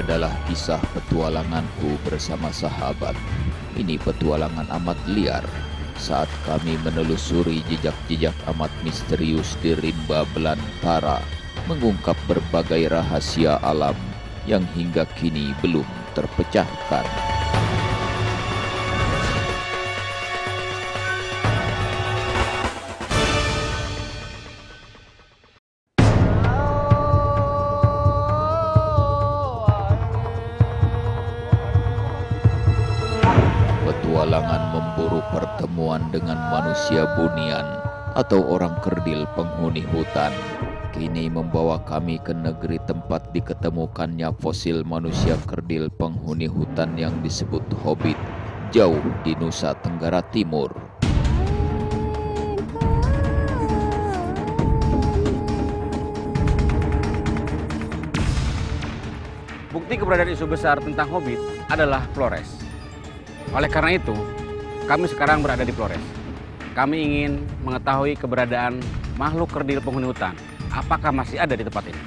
adalah kisah petualanganku bersama sahabat. Ini petualangan amat liar saat kami menelusuri jejak-jejak amat misterius di rimba belantara, mengungkap berbagai rahasia alam yang hingga kini belum terpecahkan. Petualangan memburu pertemuan dengan manusia bunian atau orang kerdil penghuni hutan kini membawa kami ke negeri tempat diketemukannya fosil manusia kerdil penghuni hutan yang disebut Hobbit, jauh di Nusa Tenggara Timur. Bukti keberadaan isu besar tentang Hobbit adalah Flores. Oleh karena itu, kami sekarang berada di Flores. Kami ingin mengetahui keberadaan makhluk kerdil penghuni hutan. Apakah masih ada di tempat ini?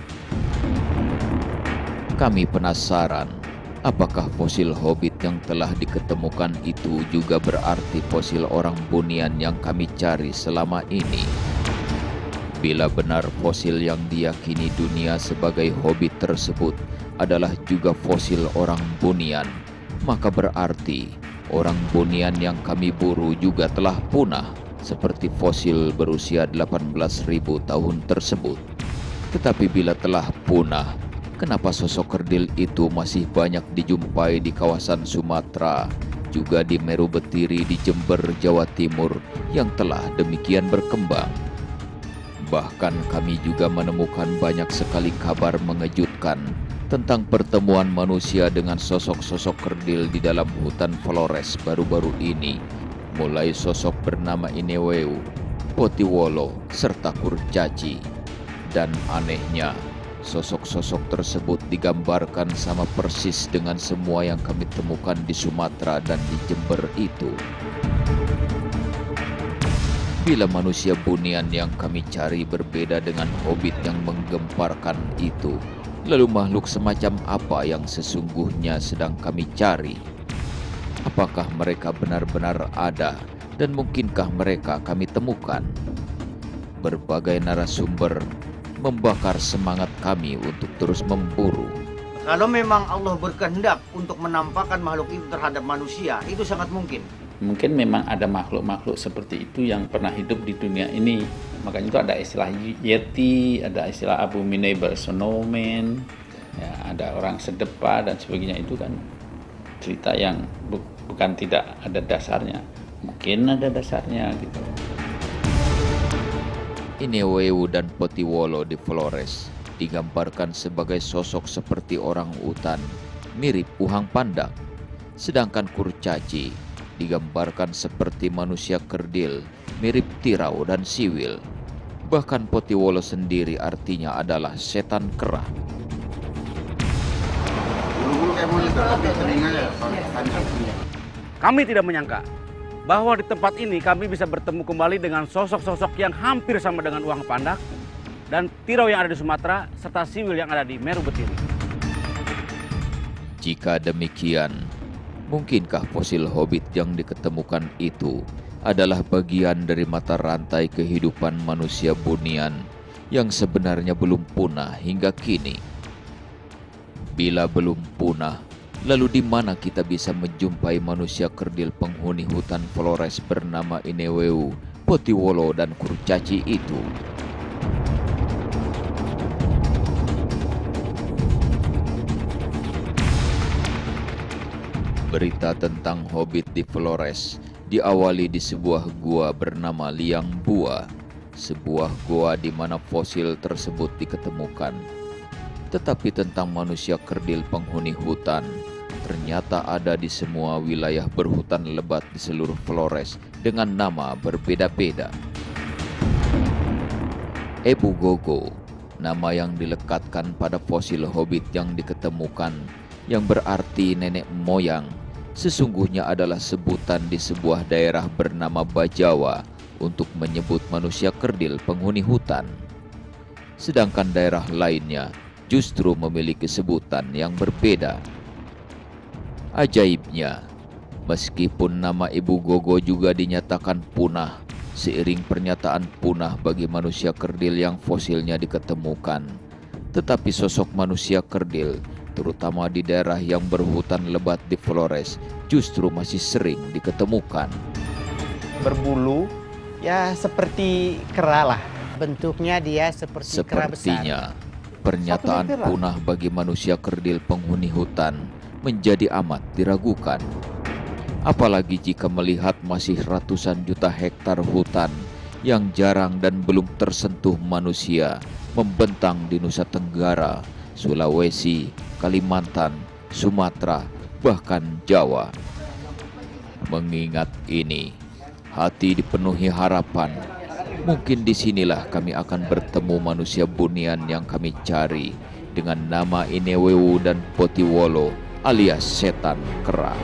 Kami penasaran, apakah fosil Hobbit yang telah diketemukan itu juga berarti fosil orang bunian yang kami cari selama ini? Bila benar fosil yang diyakini dunia sebagai Hobbit tersebut adalah juga fosil orang bunian, maka berarti orang bunian yang kami buru juga telah punah seperti fosil berusia 18.000 tahun tersebut. Tetapi bila telah punah, kenapa sosok kerdil itu masih banyak dijumpai di kawasan Sumatera, juga di Meru Betiri di Jember, Jawa Timur yang telah demikian berkembang? Bahkan kami juga menemukan banyak sekali kabar mengejutkan tentang pertemuan manusia dengan sosok-sosok kerdil di dalam hutan Flores baru-baru ini, mulai sosok bernama Ineweu, Potiwolo, serta Kurcaci. Dan anehnya, sosok-sosok tersebut digambarkan sama persis dengan semua yang kami temukan di Sumatera dan di Jember itu. Bila manusia bunian yang kami cari berbeda dengan Hobbit yang menggemparkan itu, lalu makhluk semacam apa yang sesungguhnya sedang kami cari? Apakah mereka benar-benar ada dan mungkinkah mereka kami temukan? Berbagai narasumber membakar semangat kami untuk terus memburu. Kalau memang Allah berkehendak untuk menampakkan makhluk itu terhadap manusia, itu sangat mungkin. Mungkin memang ada makhluk-makhluk seperti itu yang pernah hidup di dunia ini. Makanya itu ada istilah Yeti, ada istilah abominable snowman, ya, ada orang sedepa dan sebagainya. Itu kan cerita yang bukan tidak ada dasarnya, mungkin ada dasarnya gitu. Ineweu dan Potiwolo di Flores digambarkan sebagai sosok seperti orang utan, mirip uhang pandak. Sedangkan Kurcaci digambarkan seperti manusia kerdil, mirip tirau dan siwil. Bahkan Potiwolo sendiri artinya adalah setan kera. Kami tidak menyangka bahwa di tempat ini kami bisa bertemu kembali dengan sosok-sosok yang hampir sama dengan uhang pandak dan tirau yang ada di Sumatera serta siwil yang ada di Meru Betiri. Jika demikian, mungkinkah fosil Hobbit yang diketemukan itu adalah bagian dari mata rantai kehidupan manusia bunian yang sebenarnya belum punah hingga kini? Bila belum punah, lalu di mana kita bisa menjumpai manusia kerdil penghuni hutan Flores bernama Ineweu, Potiwolo, dan Kurcaci itu? Berita tentang Hobbit di Flores diawali di sebuah gua bernama Liang Bua, sebuah gua di mana fosil tersebut diketemukan. Tetapi tentang manusia kerdil penghuni hutan ternyata ada di semua wilayah berhutan lebat di seluruh Flores dengan nama berbeda-beda. Ebu Gogo, nama yang dilekatkan pada fosil Hobbit yang diketemukan, yang berarti nenek moyang, sesungguhnya adalah sebutan di sebuah daerah bernama Bajawa untuk menyebut manusia kerdil penghuni hutan. Sedangkan daerah lainnya justru memiliki sebutan yang berbeda. Ajaibnya, meskipun nama Ibu Gogo juga dinyatakan punah, seiring pernyataan punah bagi manusia kerdil yang fosilnya diketemukan, tetapi sosok manusia kerdil, terutama di daerah yang berhutan lebat di Flores, justru masih sering diketemukan. Berbulu, ya seperti kera lah. Bentuknya dia seperti kera besar. Sepertinya, pernyataan punah bagi manusia kerdil penghuni hutan menjadi amat diragukan. Apalagi jika melihat masih ratusan juta hektar hutan yang jarang dan belum tersentuh manusia membentang di Nusa Tenggara, Sulawesi, Kalimantan, Sumatera, bahkan Jawa. Mengingat ini, hati dipenuhi harapan. Mungkin disinilah kami akan bertemu manusia bunian yang kami cari dengan nama Inewewu dan Potiwolo alias setan kera.